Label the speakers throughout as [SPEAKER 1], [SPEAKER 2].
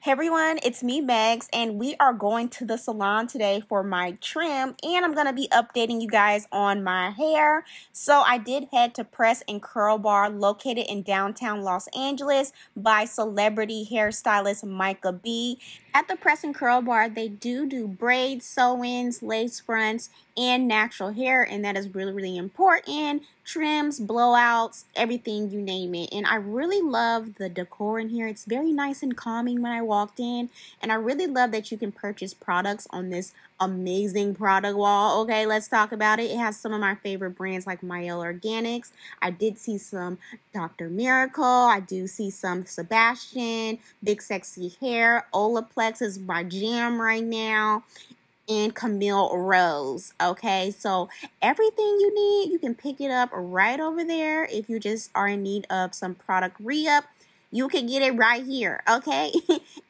[SPEAKER 1] Hey everyone, it's me Megs, and we are going to the salon today for my trim, and I'm going to be updating you guys on my hair. So I did head to Press and Curl Bar located in downtown Los Angeles by celebrity hairstylist Micah B. At the Press and Curl Bar, they do braids, sew-ins, lace fronts, and natural hair, and that is really important. Trims, blowouts, everything, you name it. And I really love the decor in here. It's very nice and calming when I walked in, and I really love that you can purchase products on this amazing product wall. Okay, let's talk about it. It has some of my favorite brands like Mielle Organics. I did see some Dr. Miracle. I do see some Sebastian, Big Sexy Hair. Olaplex is my jam right now, and Camille Rose. Okay, so everything you need, you can pick it up right over there. If you just are in need of some product re-up, you can get it right here, okay?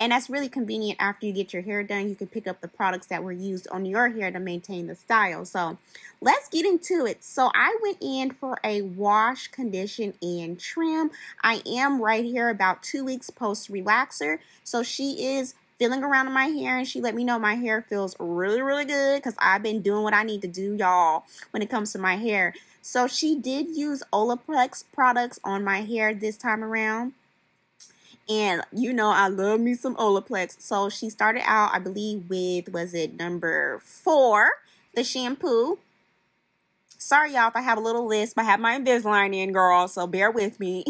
[SPEAKER 1] And that's really convenient. After you get your hair done, you can pick up the products that were used on your hair to maintain the style. So let's get into it. So I went in for a wash, condition, and trim. I am right here about 2 weeks post relaxer. So she is feeling around in my hair, and she let me know my hair feels really good because I've been doing what I need to do, y'all, when it comes to my hair. So she did use Olaplex products on my hair this time around. And you know I love me some Olaplex. So she started out, I believe, with, was it number 4, the shampoo. Sorry, y'all, if I have a little lisp. I have my Invisalign in, girl, so bear with me.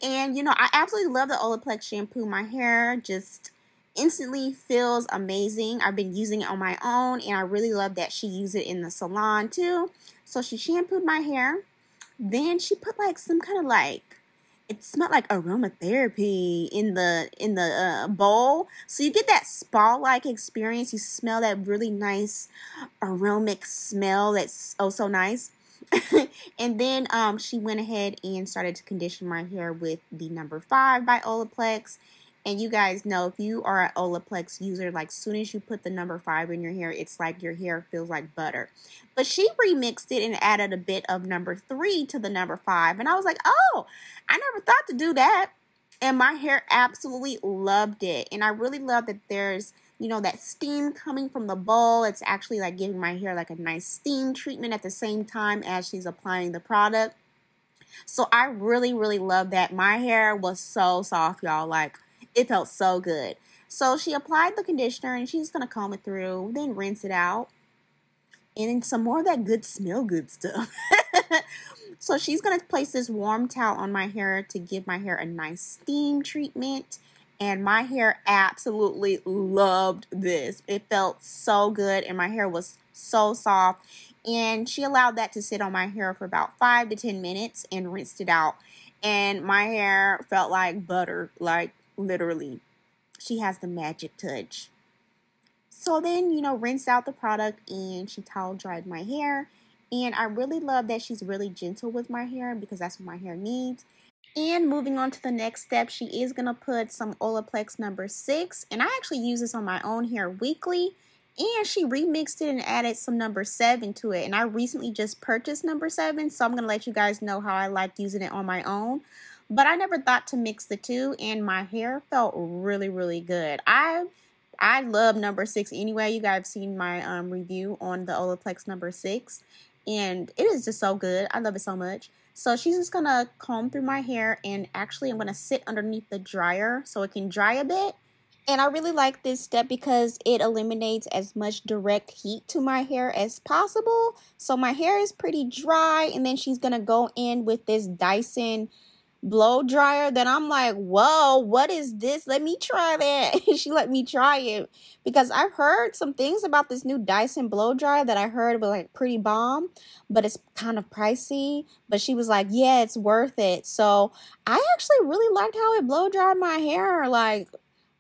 [SPEAKER 1] And, you know, I absolutely love the Olaplex shampoo. My hair just instantly feels amazing. I've been using it on my own, and I really love that she used it in the salon, too. So she shampooed my hair. Then she put, like, some kind of, like, it smelled like aromatherapy in the bowl. So you get that spa-like experience. You smell that really nice aromatic smell that's so nice. And then she went ahead and started to condition my hair with the number 5 by Olaplex. And you guys know, if you are an Olaplex user, like, soon as you put the number 5 in your hair, it's like your hair feels like butter. But she remixed it and added a bit of number 3 to the number 5. And I was like, oh, I never thought to do that. And my hair absolutely loved it. And I really love that there's, you know, that steam coming from the bowl. It's actually like giving my hair like a nice steam treatment at the same time as she's applying the product. So I really love that. My hair was so soft, y'all. Like, it felt so good. So she applied the conditioner, and she's going to comb it through, then rinse it out. And then some more of that good smell good stuff. So she's going to place this warm towel on my hair to give my hair a nice steam treatment. And my hair absolutely loved this. It felt so good, and my hair was so soft. And she allowed that to sit on my hair for about 5 to 10 minutes and rinsed it out. And my hair felt like butter, like, literally. She has the magic touch. So then, you know, rinsed out the product, and she towel dried my hair. And I really love that she's really gentle with my hair, because that's what my hair needs. And moving on to the next step, she is going to put some Olaplex number 6. And I actually use this on my own hair weekly. And she remixed it and added some number 7 to it. And I recently just purchased number 7, so I'm going to let you guys know how I like using it on my own. But I never thought to mix the two, and my hair felt really good. I love number 6 anyway. You guys have seen my review on the Olaplex number 6, and it is just so good. I love it so much. So she's just going to comb through my hair, and actually I'm going to sit underneath the dryer so it can dry a bit. And I really like this step because it eliminates as much direct heat to my hair as possible. So my hair is pretty dry, and then she's going to go in with this Dyson blow dryer that I'm like, whoa, what is this? Let me try that. She let me try it because I've heard some things about this new Dyson blow dryer that I heard was like pretty bomb, but it's kind of pricey. But she was like, yeah, it's worth it. So I actually really liked how it blow dried my hair. Like,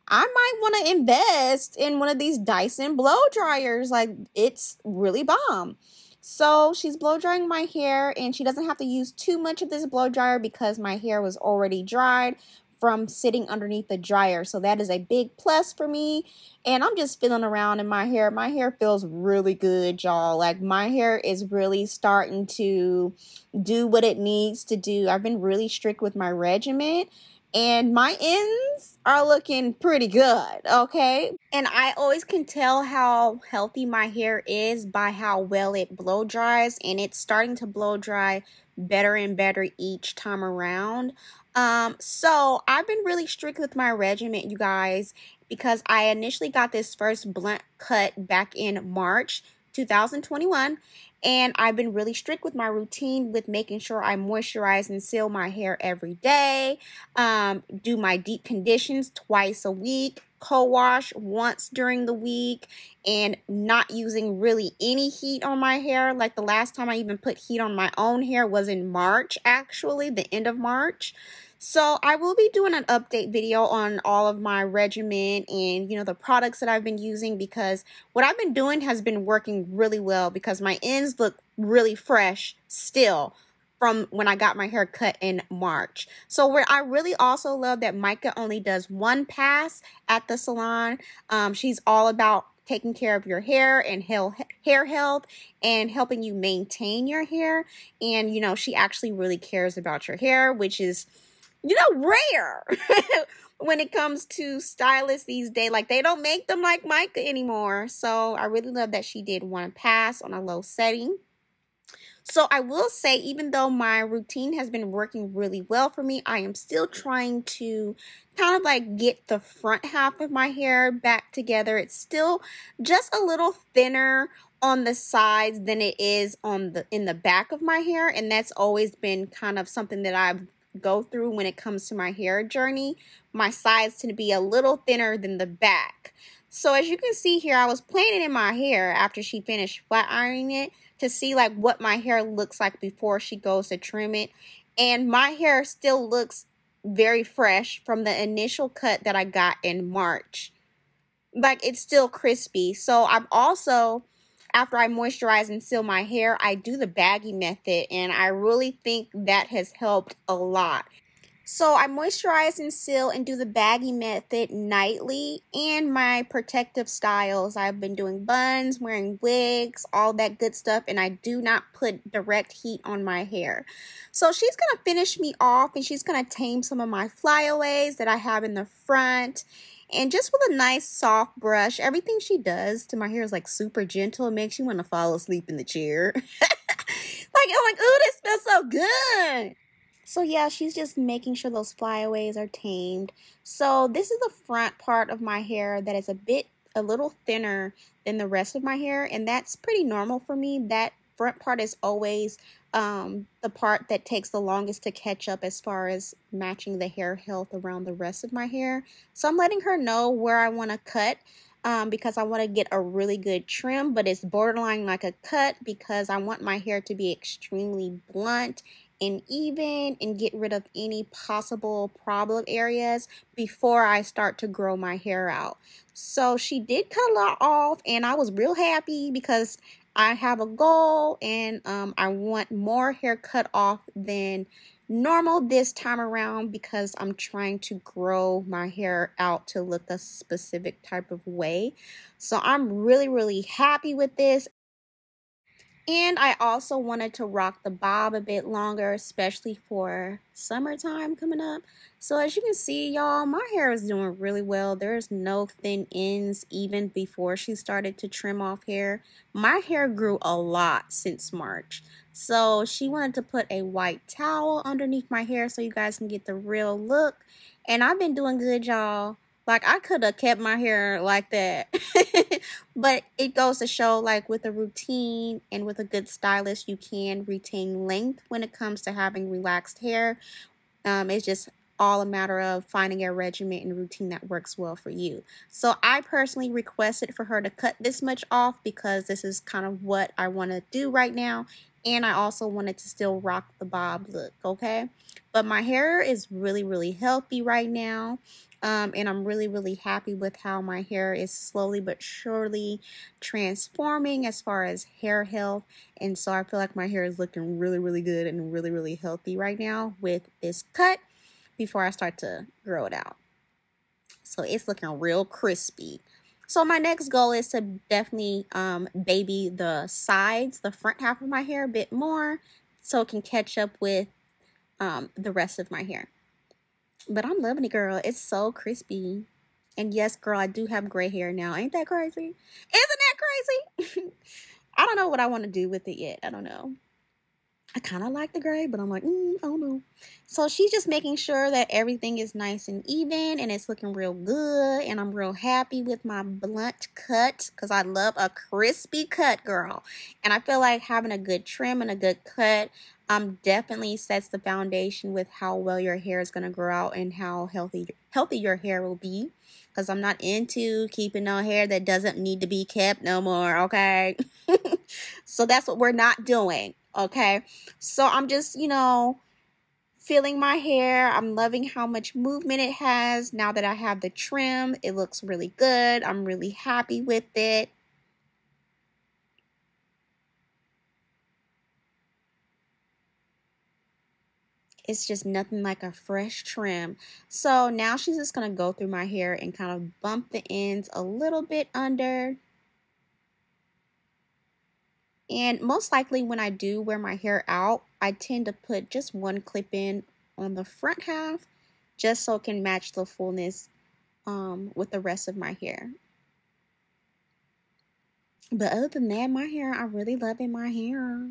[SPEAKER 1] I might want to invest in one of these Dyson blow dryers. Like, it's really bomb. So she's blow drying my hair, and she doesn't have to use too much of this blow dryer because my hair was already dried from sitting underneath the dryer. So that is a big plus for me. And I'm just feeling around in my hair. My hair feels really good, y'all. Like, my hair is really starting to do what it needs to do. I've been really strict with my regimen, and my ends are looking pretty good, okay? And I always can tell how healthy my hair is by how well it blow dries, and it's starting to blow dry better and better each time around. So I've been really strict with my regimen, you guys, because I initially got this first blunt cut back in March 2021. And I've been really strict with my routine with making sure I moisturize and seal my hair every day. Do my deep conditions twice a week, co-wash once during the week, and not using really any heat on my hair. Like the last time I even put heat on my own hair was in March, actually, the end of March. So I will be doing an update video on all of my regimen and, the products that I've been using, because what I've been doing has been working really well, because my ends look really fresh still from when I got my hair cut in March. So where I really also love that Micah only does one pass at the salon. She's all about taking care of your hair and hair health and helping you maintain your hair. And, she actually really cares about your hair, which is rare when it comes to stylists these days. Like, they don't make them like Micah anymore. So I really love that she did one pass on a low setting. So I will say, even though my routine has been working really well for me, I am still trying to kind of like get the front half of my hair back together. It's still just a little thinner on the sides than it is in the back of my hair, and that's always been kind of something that I've go through when it comes to my hair journey. My sides tend to be a little thinner than the back. So as you can see here, I was playing it in my hair after she finished flat ironing it to see like what my hair looks like before she goes to trim it. And my hair still looks very fresh from the initial cut that I got in March. Like, it's still crispy. So I've also, after I moisturize and seal my hair, I do the baggy method, and I really think that has helped a lot. So I moisturize and seal and do the baggy method nightly, and my protective styles. I've been doing buns, wearing wigs, all that good stuff, and I do not put direct heat on my hair. So she's going to finish me off, and she's going to tame some of my flyaways that I have in the front. And just with a nice soft brush, everything she does to my hair is like super gentle. It makes you want to fall asleep in the chair. I'm like, ooh, this smells so good. So yeah, she's just making sure those flyaways are tamed. So this is the front part of my hair that is a little thinner than the rest of my hair. And that's pretty normal for me. That front part is always the part that takes the longest to catch up as far as matching the hair health around the rest of my hair. So I'm letting her know where I want to cut because I want to get a really good trim, but it's borderline like a cut because I want my hair to be extremely blunt and even and get rid of any possible problem areas before I start to grow my hair out. So she did cut a lot off, and I was real happy because I have a goal, and I want more hair cut off than normal this time around because I'm trying to grow my hair out to look a specific type of way. So I'm really happy with this. And I also wanted to rock the bob a bit longer, especially for summertime coming up. So as you can see, y'all, my hair is doing really well. There's no thin ends even before she started to trim off hair. My hair grew a lot since March. So she wanted to put a white towel underneath my hair so you guys can get the real look. And I've been doing good, y'all. Like, I could have kept my hair like that. But it goes to show, like, with a routine and with a good stylist, you can retain length when it comes to having relaxed hair. It's just all a matter of finding a regimen and routine that works well for you. So I personally requested for her to cut this much off because this is kind of what I want to do right now. And I also wanted to still rock the bob look, okay? But my hair is really healthy right now. And I'm really happy with how my hair is slowly but surely transforming as far as hair health. And so I feel like my hair is looking really good and really healthy right now with this cut before I start to grow it out. So it's looking real crispy. So my next goal is to definitely baby the sides, the front half of my hair a bit more so it can catch up with the rest of my hair. But I'm loving it, girl. It's so crispy. And yes, girl, I do have gray hair now. Ain't that crazy? Isn't that crazy? I don't know what I want to do with it yet. I don't know. I kind of like the gray, but I'm like, I don't know. So she's just making sure that everything is nice and even and it's looking real good. And I'm real happy with my blunt cut because I love a crispy cut, girl. And I feel like having a good trim and a good cut definitely sets the foundation with how well your hair is going to grow out and how healthy your hair will be. Because I'm not into keeping no hair that doesn't need to be kept no more, okay? So that's what we're not doing. Okay, so I'm just, feeling my hair. I'm loving how much movement it has. Now that I have the trim, it looks really good. I'm really happy with it. It's just nothing like a fresh trim. So now she's just going to go through my hair and kind of bump the ends a little bit under. And most likely when I do wear my hair out, I tend to put just one clip in on the front half just so it can match the fullness with the rest of my hair. But other than that, my hair, I'm really loving my hair.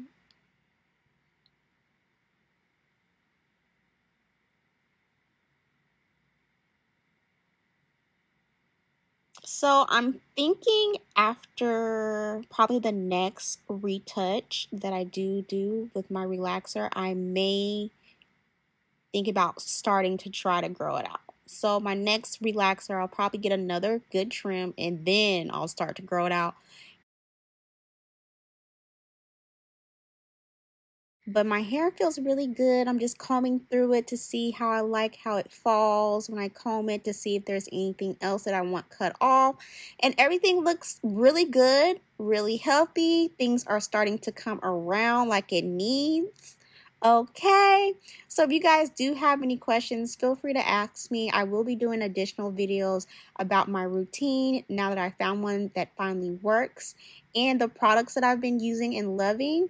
[SPEAKER 1] So I'm thinking after probably the next retouch that I do with my relaxer, I may think about starting to try to grow it out. So my next relaxer, I'll probably get another good trim and then I'll start to grow it out. But my hair feels really good. I'm just combing through it to see how I like how it falls when I comb it, to see if there's anything else that I want cut off. And everything looks really good, really healthy. Things are starting to come around like it needs. Okay, so if you guys do have any questions, feel free to ask me. I will be doing additional videos about my routine now that I found one that finally works, and the products that I've been using and loving,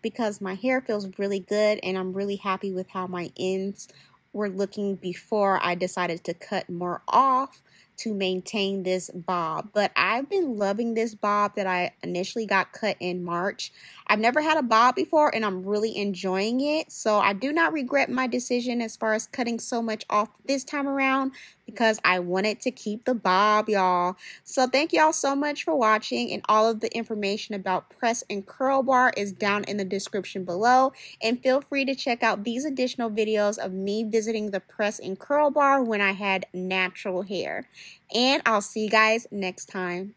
[SPEAKER 1] because my hair feels really good and I'm really happy with how my ends were looking before I decided to cut more off to maintain this bob. But I've been loving this bob that I initially got cut in March. I've never had a bob before and I'm really enjoying it. So I do not regret my decision as far as cutting so much off this time around because I wanted to keep the bob, y'all. So thank y'all so much for watching, and all of the information about press and curl bar is down in the description below. And feel free to check out these additional videos of me visiting the press and curl bar when I had natural hair. And I'll see you guys next time.